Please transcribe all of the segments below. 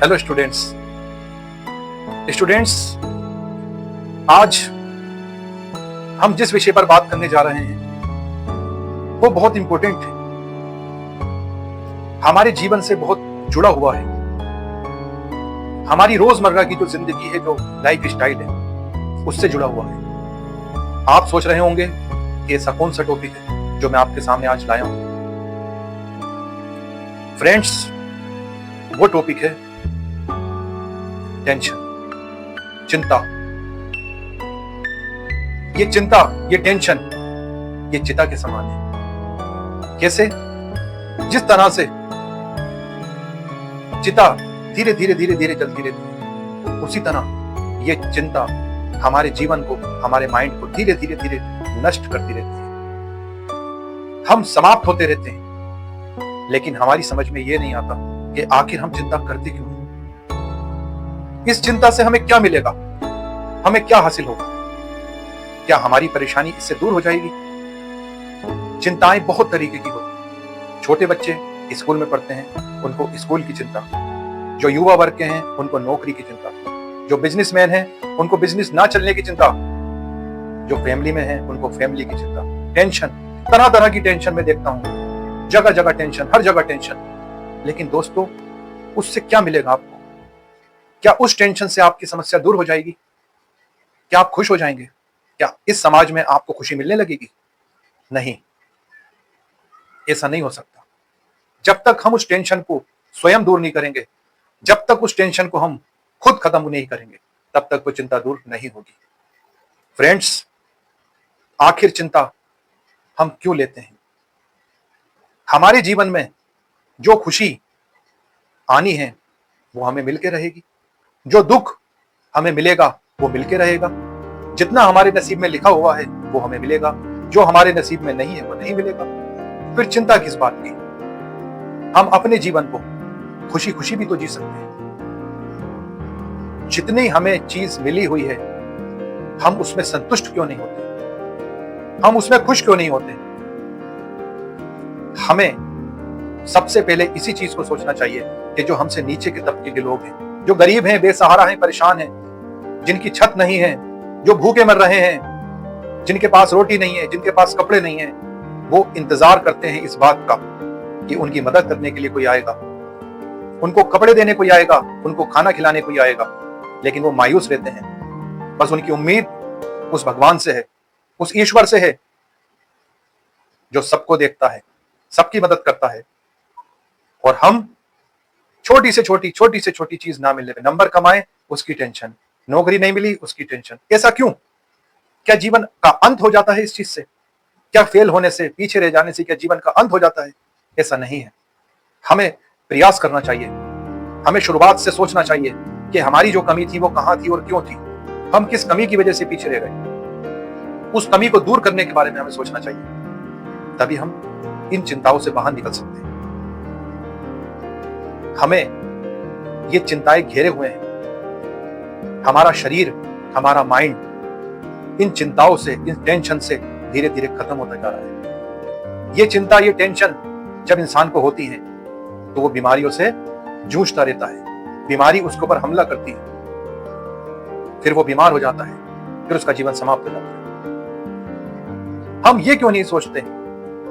Hello students. Students, आज हम जिस विषय पर बात करने जा रहे हैं वो बहुत इंपॉर्टेंट है, हमारे जीवन से बहुत जुड़ा हुआ है। हमारी रोजमर्रा की जो जिंदगी है, जो लाइफ स्टाइल है, उससे जुड़ा हुआ है। आप सोच रहे होंगे कि ऐसा कौन सा टॉपिक है जो मैं आपके सामने आज लाया हूं। फ्रेंड्स, वो टॉपिक है टेंशन, चिंता। ये चिंता, ये टेंशन, ये चिता के समान है। कैसे? जिस तरह से चिता धीरे धीरे धीरे धीरे जलती रहती है, उसी तरह ये चिंता हमारे जीवन को, हमारे माइंड को धीरे धीरे धीरे नष्ट करती रहती है। हम समाप्त होते रहते हैं, लेकिन हमारी समझ में ये नहीं आता कि आखिर हम चिंता करते क्यों हैं। इस चिंता से हमें क्या मिलेगा, हमें क्या हासिल होगा, क्या हमारी परेशानी इससे दूर हो जाएगी? चिंताएं बहुत तरीके की होती हैं। छोटे बच्चे स्कूल में पढ़ते हैं, उनको स्कूल की चिंता। जो युवा वर्ग के हैं, उनको नौकरी की चिंता। जो बिजनेसमैन हैं, उनको बिजनेस ना चलने की चिंता। जो फैमिली में हैं, उनको फैमिली की चिंता। टेंशन, तरह तरह की टेंशन मैं देखता हूं, जगह जगह टेंशन, हर जगह टेंशन। लेकिन दोस्तों, उससे क्या मिलेगा आपको? क्या उस टेंशन से आपकी समस्या दूर हो जाएगी? क्या आप खुश हो जाएंगे? क्या इस समाज में आपको खुशी मिलने लगेगी? नहीं, ऐसा नहीं हो सकता। जब तक हम उस टेंशन को स्वयं दूर नहीं करेंगे, जब तक उस टेंशन को हम खुद खत्म नहीं करेंगे, तब तक वो चिंता दूर नहीं होगी। फ्रेंड्स, आखिर चिंता हम क्यों लेते हैं? हमारे जीवन में जो खुशी आनी है वो हमें मिलके रहेगी, जो दुख हमें मिलेगा वो मिलके रहेगा। जितना हमारे नसीब में लिखा हुआ है वो हमें मिलेगा, जो हमारे नसीब में नहीं है वो नहीं मिलेगा। फिर चिंता किस बात की? हम अपने जीवन को खुशी खुशी भी तो जी सकते हैं। जितनी हमें चीज मिली हुई है, हम उसमें संतुष्ट क्यों नहीं होते? हम उसमें खुश क्यों नहीं होते? हमें सबसे पहले इसी चीज को सोचना चाहिए कि जो हमसे नीचे के तबके के लोग हैं, जो गरीब हैं, बेसहारा हैं, परेशान हैं, जिनकी छत नहीं है, जो भूखे मर रहे हैं, जिनके पास रोटी नहीं है, जिनके पास कपड़े नहीं है, वो इंतजार करते हैं इस बात का कि उनकी मदद करने के लिए कोई आएगा, उनको कपड़े देने कोई आएगा, उनको खाना खिलाने कोई आएगा। लेकिन वो मायूस रहते हैं। बस उनकी उम्मीद उस भगवान से है, उस ईश्वर से है, जो सबको देखता है, सबकी मदद करता है। और हम छोटी से छोटी चीज ना मिलने पे, नंबर कमाए उसकी टेंशन, नौकरी नहीं मिली उसकी टेंशन। ऐसा क्यों? क्या जीवन का अंत हो जाता है इस चीज से? क्या फेल होने से, पीछे रह जाने से क्या जीवन का अंत हो जाता है? ऐसा नहीं है। हमें प्रयास करना चाहिए, हमें शुरुआत से सोचना चाहिए कि हमारी जो कमी थी वो कहां थी और क्यों थी, हम किस कमी की वजह से पीछे रह गए। उस कमी को दूर करने के बारे में हमें सोचना चाहिए, तभी हम इन चिंताओं से बाहर निकल सकते हैं। हमें ये चिंताएं घेरे हुए हैं, हमारा शरीर, हमारा माइंड इन चिंताओं से, इन टेंशन से धीरे धीरे खत्म होता जा रहा है। ये चिंता, ये टेंशन जब इंसान को होती है तो वो बीमारियों से जूझता रहता है। बीमारी उसके ऊपर हमला करती है, फिर वो बीमार हो जाता है, फिर उसका जीवन समाप्त हो जाता है। हम ये क्यों नहीं सोचते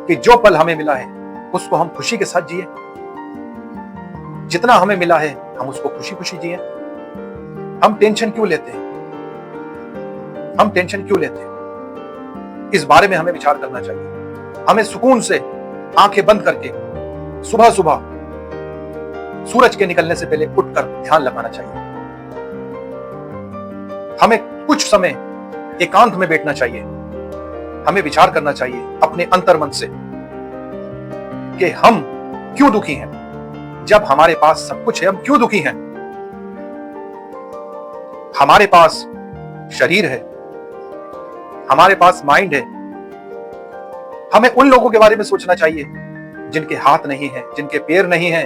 कि जो पल हमें मिला है उसको हम खुशी के साथ जिए? जितना हमें मिला है हम उसको खुशी खुशी जिए। हम टेंशन क्यों लेते हैं? हम टेंशन क्यों लेते हैं? इस बारे में हमें विचार करना चाहिए। हमें सुकून से आंखें बंद करके सुबह सुबह सूरज के निकलने से पहले उठकर ध्यान लगाना चाहिए। हमें कुछ समय एकांत में बैठना चाहिए। हमें विचार करना चाहिए अपने अंतर्मन से कि हम क्यों दुखी हैं। जब हमारे पास सब कुछ है, हम क्यों दुखी हैं? हमारे पास शरीर है, हमारे पास माइंड है। हमें उन लोगों के बारे में सोचना चाहिए जिनके हाथ नहीं है, जिनके पैर नहीं है,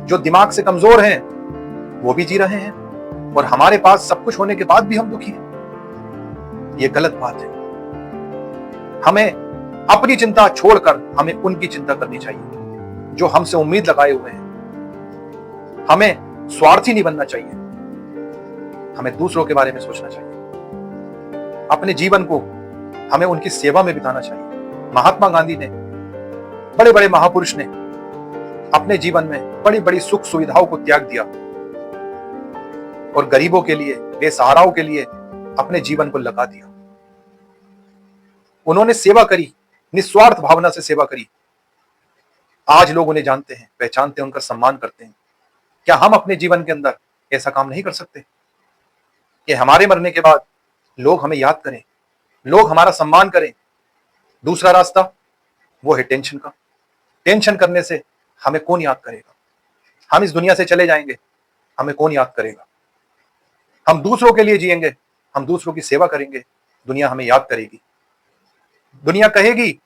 जो दिमाग से कमजोर हैं, वो भी जी रहे हैं। और हमारे पास सब कुछ होने के बाद भी हम दुखी हैं। ये गलत बात है। हमें अपनी चिंता छोड़कर हमें उनकी चिंता करनी चाहिए जो हमसे उम्मीद लगाए हुए हैं। हमें स्वार्थी नहीं बनना चाहिए, हमें दूसरों के बारे में सोचना चाहिए। अपने जीवन को हमें उनकी सेवा में बिताना चाहिए। महात्मा गांधी ने, बड़े बड़े महापुरुष ने अपने जीवन में बड़ी बड़ी सुख सुविधाओं को त्याग दिया और गरीबों के लिए, बेसहाराओं के लिए अपने जीवन को लगा दिया। उन्होंने सेवा करी, निस्वार्थ भावना से सेवा करी। आज लोग उन्हें जानते हैं, पहचानते हैं, उनका सम्मान करते हैं। क्या हम अपने जीवन के अंदर ऐसा काम नहीं कर सकते कि हमारे मरने के बाद लोग हमें याद करें, लोग हमारा सम्मान करें? दूसरा रास्ता वो है टेंशन का। टेंशन करने से हमें कौन याद करेगा? हम इस दुनिया से चले जाएंगे, हमें कौन याद करेगा? हम दूसरों के लिए जिएंगे, हम दूसरों की सेवा करेंगे, दुनिया हमें याद करेगी। दुनिया कहेगी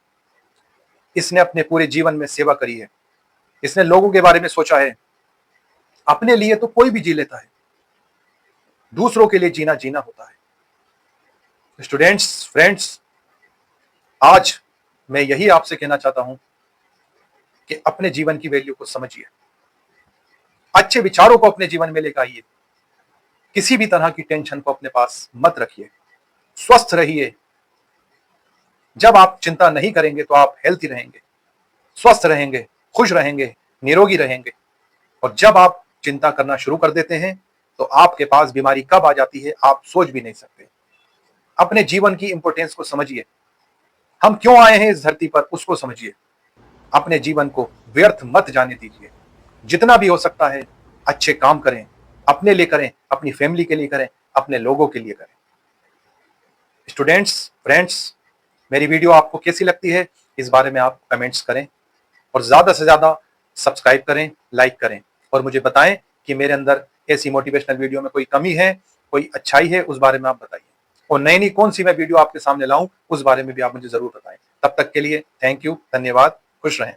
इसने अपने पूरे जीवन में सेवा करी है, इसने लोगों के बारे में सोचा है। अपने लिए तो कोई भी जी लेता है, दूसरों के लिए जीना जीना होता है। स्टूडेंट्स, फ्रेंड्स, आज मैं यही आपसे कहना चाहता हूं कि अपने जीवन की वैल्यू को समझिए, अच्छे विचारों को अपने जीवन में लेकर आइए, किसी भी तरह की टेंशन को अपने पास मत रखिए, स्वस्थ रहिए। जब आप चिंता नहीं करेंगे तो आप हेल्थी रहेंगे, स्वस्थ रहेंगे, खुश रहेंगे, निरोगी रहेंगे। और जब आप चिंता करना शुरू कर देते हैं तो आपके पास बीमारी कब आ जाती है आप सोच भी नहीं सकते। अपने जीवन की इंपॉर्टेंस को समझिए, हम क्यों आए हैं इस धरती पर उसको समझिए। अपने जीवन को व्यर्थ मत जाने दीजिए। जितना भी हो सकता है अच्छे काम करें, अपने लिए करें, अपनी फैमिली के लिए करें, अपने लोगों के लिए करें। स्टूडेंट्स, फ्रेंड्स, मेरी वीडियो आपको कैसी लगती है इस बारे में आप कमेंट्स करें और ज्यादा से ज्यादा सब्सक्राइब करें, लाइक करें और मुझे बताएं कि मेरे अंदर ऐसी मोटिवेशनल वीडियो में कोई कमी है, कोई अच्छाई है, उस बारे में आप बताइए। और नई नई कौन सी मैं वीडियो आपके सामने लाऊं उस बारे में भी आप मुझे जरूर बताएं। तब तक के लिए थैंक यू, धन्यवाद, खुश रहें।